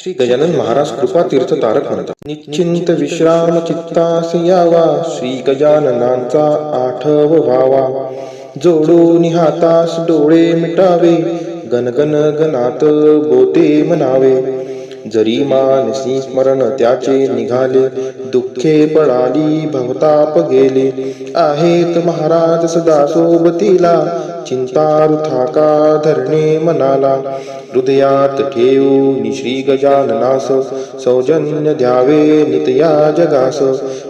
श्री गजानन महाराज कृपा तीर्थ तारक म्हणतात. निश्चिंत विश्राम चित्तास यावा, श्री गजाननांचा आठव व्हावा. जोडून हातास डोळे मिटावे, गणगण गणात बोते म्हणावे. जरी मानसी स्मरण त्याचे निघाले, दुःखे पळाली भवताप गेले. आहेत महाराज सदा सोबतीला, चिंता वृथा का धरणे मनाला. हृदयात ठेवून श्री गजाननास, सौजन्य द्यावे नित्या जगास.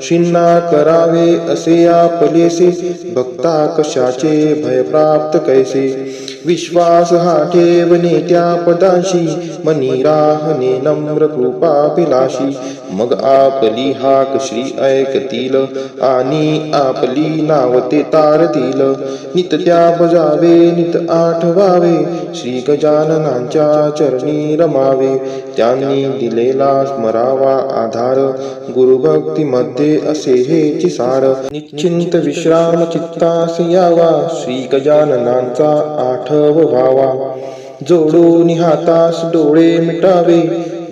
शिन्ना करावे असे आपलेसे, भक्ता कशाचे भय प्राप्त कैसे. विश्वास हा ठेवणे त्या पदांशी, मनी राहणे नम्र कृपाभिलाषी. मग आपली हाक श्री ऐकतील, आणि आपली नाव ते तारतील. नित त्या बजावे नित आठवावे, श्री गजाननांच्या चरणी रमावे. त्यांनी दिलेला स्मरावा आधार, गुरुभक्तीमध्ये असे हेची सार. निश्चिंत विश्राम चित्तास यावा, श्री गजाननांचा आठव व्हावा. जोडून हातास डोळे मिटावे,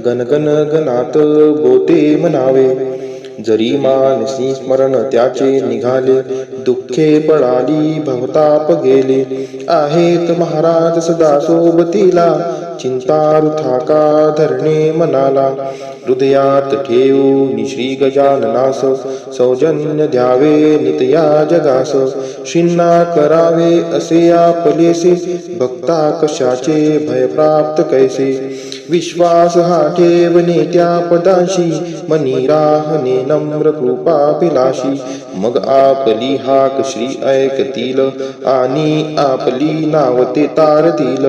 गणगण गणात बोते म्हणावे. जरी मानसी स्मरण त्याचे निघाले, दुःखे पळाली भवताप गेले. आहेत महाराज सदा सोबतीला, चिंता वृथा का धरणे मनाला. हृदयात ठेवून श्री गजाननास, सौजन्य द्यावे नित्या जगास. शिन्ना करावे असे आपलेसे, भक्ता कशाचे भय प्राप्त कैसे. विश्वास हा ठेवणे त्या पदांशी, मनी राहणे नम्र कृपाभिलाषी. मग आपली हाक श्री ऐकतील, आणि आपली नाव ते तारतील.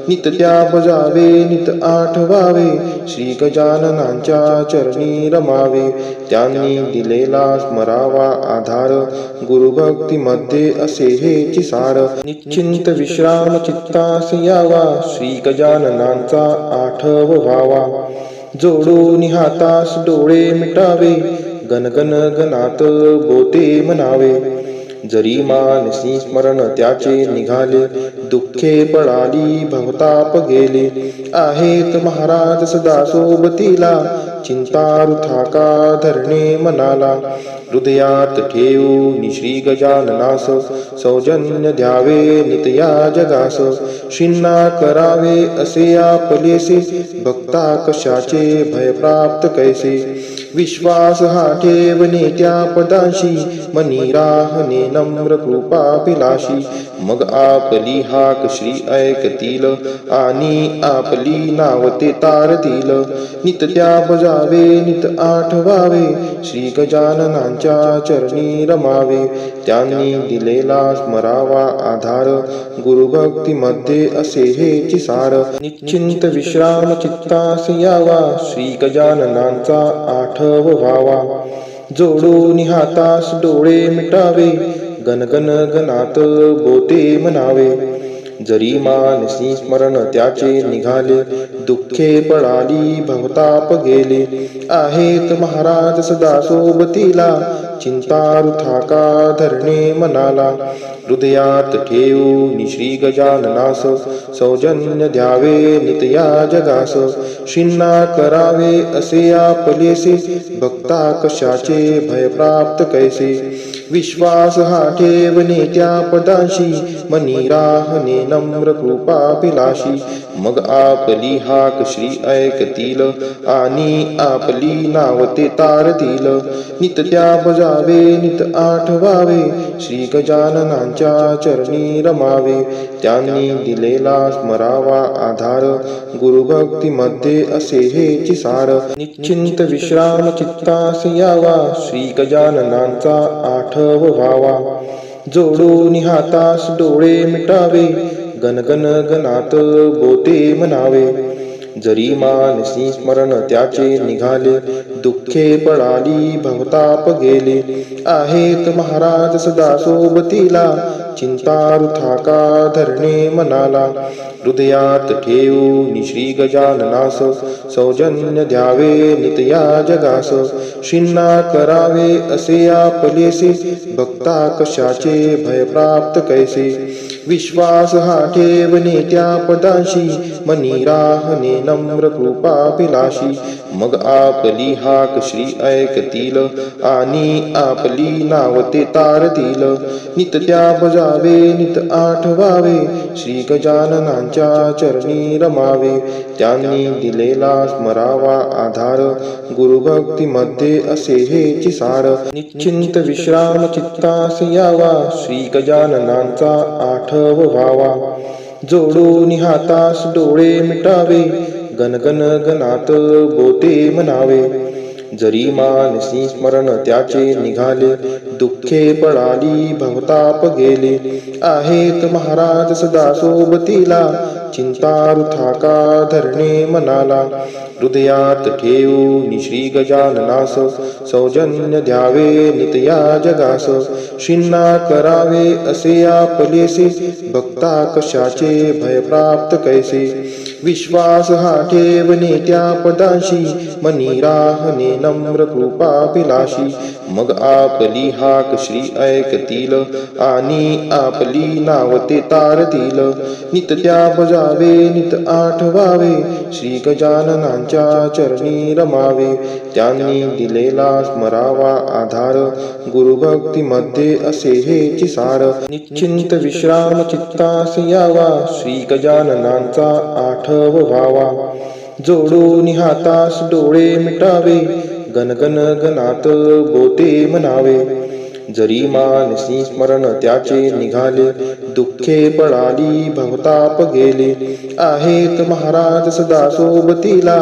नित त्या बजावे नित आठवावे, श्री गजाननांच्या चरणी रमावे. त्यांनी दिलेला स्मरावा आधार, गुरुभक्तीमध्ये असे हेची सार. निश्चिंत विश्राम चित्तास यावा, श्री गजाननांचा आठव व्हावा. जोडून हातास डोळे मिटावे, गणगण गणात बोते म्हणावे. जरी मानसी स्मरण त्याचे निघाले, दुःखे पळाली भवताप गेले. आहेत महाराज सदा सोबतीला, चिंता वृथा का धरणे मनाला. हृदयात ठेवून श्री गजाननास, सौजन्य द्यावे नित्या जगास. शिन्ना करावे असे आपलेसे, भक्ता कशाचे भय प्राप्त कैसे. विश्वास हा ठेवणे त्या पदांशी, मनी राहणे नम्र कृपाभिलाषी. मग आपली हाक श्री ऐकतील, आणि आपली नाव ते तारतील. नित त्या बजावे नित आठवावे, श्री गजाननांच्या चरणी रमावे. त्यांनी दिलेला स्मरावा आधार, गुरुभक्तीमध्ये असे हेची सार. निश्चिंत विश्राम चित्तास यावा, श्री गजाननांचा आठव व्हावा. जोडून हातास डोळे मिटावे, गणगण गणात बोते म्हणावे. जरी मानसी स्मरण त्याचे निघाले, दुःखे पळाली भवताप गेले. आहेत महाराज सदा सोबतीला, चिंता वृथा का धरणे मनाला. हृदयात ठेवून श्री गजाननास, सौजन्य द्यावे नित्या जगास. शिन्ना करावे असे आपलेसे, भक्ता कशाचे भय प्राप्त कैसे. विश्वास हा ठेवणे त्या पदांशी, मनी राहणे नम्र कृपाभिलाषी. मग आपली हाक श्री ऐकतील, आणि आपली नाव ते तारतील. नित त्या बजावे नित आठवावे, श्री गजाननांच्या चरणी रमावे. त्यांनी दिलेला स्मरावा आधार, गुरुभक्तीमध्ये असे हेची सार. निश्चिंत विश्राम चित्तास यावा, श्री गजाननांचा आठव व्हावा. जोडून हातास डोळे मिटावे, गणगण गणात बोते म्हणावे. जरी मानसी स्मरण त्याचे निघाले, दुःखे पळाली भवताप गेले. आहेत महाराज सदा सोबतीला, चिंतारुथा का धरणे मनाला. हृदयात ठेवून श्री गजाननास सौजन्य द्यावे नित्या जगास. शिन्ना करावे असे आपलेसे भक्ता कशाचे भय प्राप्त कैसे. विश्वास हा ठेवणे त्या पदांशी मनी राहणे नम्र कृपाभिलाषी. मग आपली हाक श्री ऐकतील आणि आपली नाव ते तारतील. नित त्या बजावे नित आठवावे श्री गजाननांच्या चरणी रमावे. त्यांनी दिलेला स्मरावा आधार गुरुभक्ती मध्ये असे हेची सार. निश्चिंत विश्राम चित्तास यावा श्री गजाननांचा आठव व्हावा. जोडून हातास डोळे मिटावे गणगण गणात बोते म्हणावे. जरी मानसी स्मरण त्याचे निघाले दुःखे पळाली भवताप गेले. आहेत महाराज सदा सोबतीला चिंतारुथा का धरणे मनाला. हृदयात ठेवून श्री गजाननास सौजन्य द्यावे नित्या जगास. शिन्ना करावे असे आपलेसे भक्ता कशाचे भय प्राप्त कैसे. विश्वास हा ठेवणे त्या पदांशी मनी राहणे नम्र कृपाभिलाषी. मग आपली हाक श्री ऐकतील आणि आपली नाव ते तारतील. नित त्या बजावे नित आठवावे श्री गजाननांच्या चरणी रमावे. त्यांनी दिलेला स्मरावा आधार गुरुभक्ती मध्ये असे हेची सार. निश्चिंत विश्राम चित्तास यावा श्री गजाननांचा आठव व्हावा. जोडून हातास डोळे मिटावे गणगण गणात बोते म्हणावे. जरी मानसी स्मरण त्याचे निघाले दुःखे पळाली भवताप गेले. आहेत महाराज सदा सोबतीला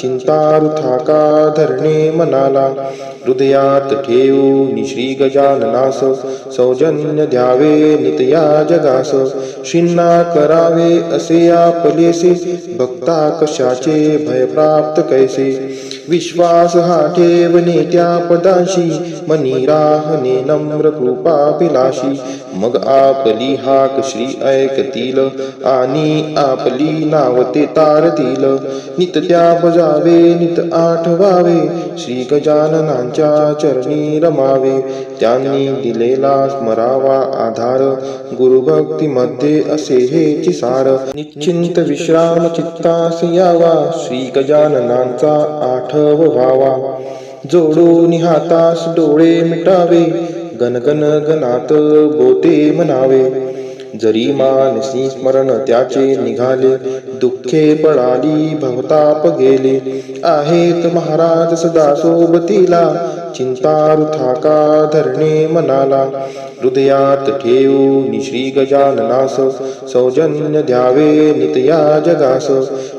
चिंतारुथा का धरणे मनाला. हृदयात ठेवून श्री गजाननास सौजन्य द्यावे नित्या जगास. शिन्ना करावे असे आपलेसे भक्ता कशाचे भय प्राप्त कैसे. विश्वास हा ठेवणे त्या पदांशी मनी राहणे नम्र कृपाभिलाषी. मग आपली हाक श्री ऐकतील आणि आपली नाव ते तारतील. नित त्या बजावे नित आठवावे श्री गजाननांच्या चरणी रमावे. त्यांनी दिलेला स्मरावा आधार गुरुभक्ती मध्ये असे हेची सार. निश्चिंत विश्राम चित्तास यावा श्री गजाननांचा आठव व्हावा. जोडून हातास डोळे मिटावे गणगण गणात बोते म्हणावे. जरी मानसी स्मरण त्याचे निघाले दुःखे पळाली भवताप गेले. आहेत महाराज सदा सोबतीला चिंतारुथा का धरणे मनाला. हृदयात ठेवून श्री गजाननास सौजन्य द्यावे नित्या जगास.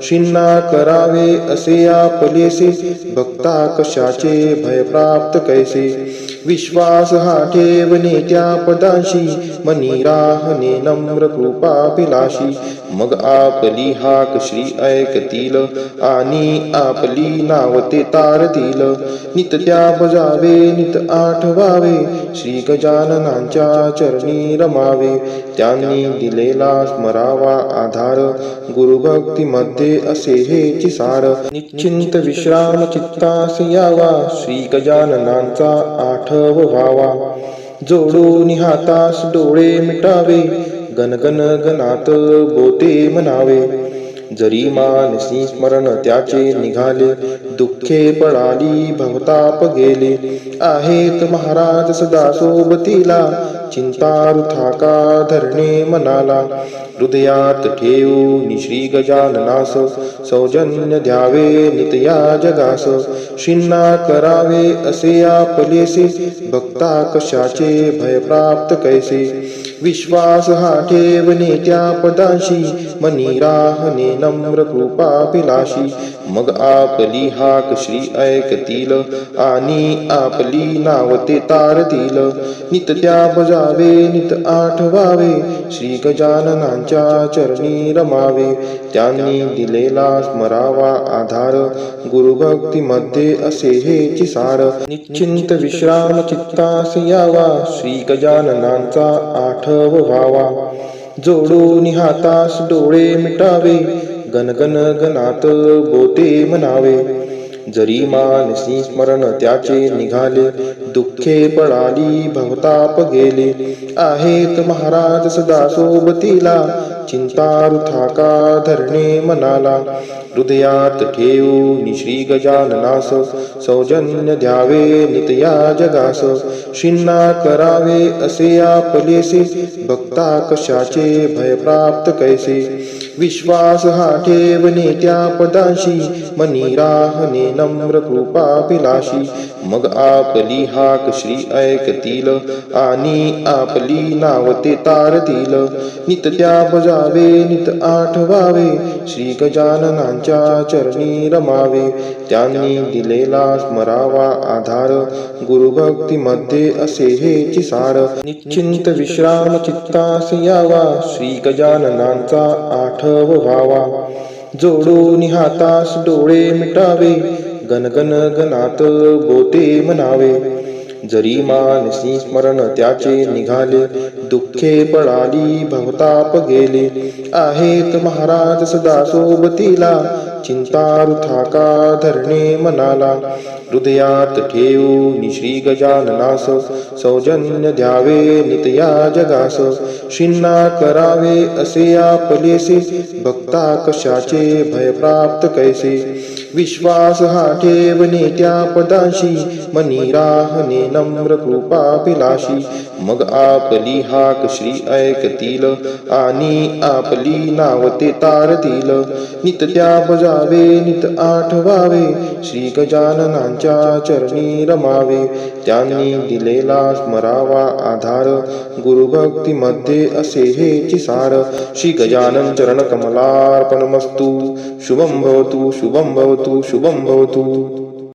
शिन्ना करावे असे आपलेसे भक्ता कशाचे भय प्राप्त कैसे. विश्वास हा ठेवणे त्या पदांशी मनी राहणे नम्र कृपाभिलाषी. मग आपली हाक श्री ऐकतील आणि आपली नाव ते तारतील. नित त्या बजावे नित आठवावे श्री गजाननांच्या चरणी रमावे. त्यांनी दिलेला स्मरावा आधार गुरुभक्ती मध्ये असे हेची सार. निश्चिंत विश्राम चित्तास यावा श्री गजाननांचा आठव व्हावा. जोडून हातास डोळे मिटावे गणगण गणात बोते म्हणावे. जरी मानसी स्मरण त्याचे निघाले दुःखे पळाली भवताप गेले. आहेत महाराज सदा सोबतीला चिंतारुथा का धरणे मनाला. हृदयात ठेवून श्री गजाननास सौजन्य द्यावे नित्या जगास. शिन्ना करावे असे आपलेसे भक्ता कशाचे भय प्राप्त कैसे. विश्वास हा ठेवणे त्या पदांशी मनी राहणे नम्र कृपाभिलाषी. मग आपली हाक श्री ऐकतील आणि आपली नाव ते तारतील. नित त्या बजावे नित आठवावे श्री गजाननांच्या चरणी रमावे. त्यांनी दिलेला स्मरावा आधार गुरुभक्तीमध्ये असे हेची सार. निश्चिंत विश्राम चित्तास यावा श्री गजाननांचा आठव व्हावा. जोडून हातास डोळे मिटावे गणगण गणात बोते म्हणावे. जरी मानसी स्मरण त्याचे निघाले दुःखे पळाली भवताप गेले. आहेत महाराज सदा सोबतीला चिंता वृथा का धरणे मनाला. हृदयात ठेवून श्री गजाननास सौजन्य द्यावे नित्या जगास. शिन्ना करावे असे आपलेसे भक्ता कशाचे भय प्राप्त कैसे. विश्वास हा ठेवणे त्या पदांशी मनी राहणे नम्र कृपाभिलाषी. मग आपली हाक श्री ऐकतील आणि आपली नाव ते तारतील. नित त्या बजावे नित आठवावे श्री गजाननांच्या चरणी रमावे. त्यांनी दिलेला स्मरावा आधार गुरुभक्तीमध्ये असे हेची सार. निश्चिंत विश्राम चित्तास यावा श्री गजाननांचा आठव व्हावा. जोडून हातास डोळे मिटावे गणगण गणात बोते म्हणावे. जरी मानसी स्मरण त्याचे निघाले दुःखे पळाली भवताप गेले. आहेत महाराज सदा सोबतीला चिंता वृथा का धरणे मनाला. हृदयात ठेवून श्री गजाननास सौजन्य द्यावे नित्या जगास. शिन्ना करावे असे आपलेसे भक्ता कशाचे भय प्राप्त कैसे. विश्वास हा ठेवणे त्या पदांशी मनी राहणे नम्र कृपाभिलाषी. मग आपली हाक श्री ऐकतील आणि आपली नाव ते तारतील. नित त्या बजावे नित आठवावे श्री गजाननांच्या चरणी रमावे. त्यांनी दिलेला स्मरावा आधार गुरुभक्तीमध्ये असे हेची सार. श्री गजानन चरण कमलार्पणमस्तु. शुभं भवतु शुभं भवतु शुभं भवतु.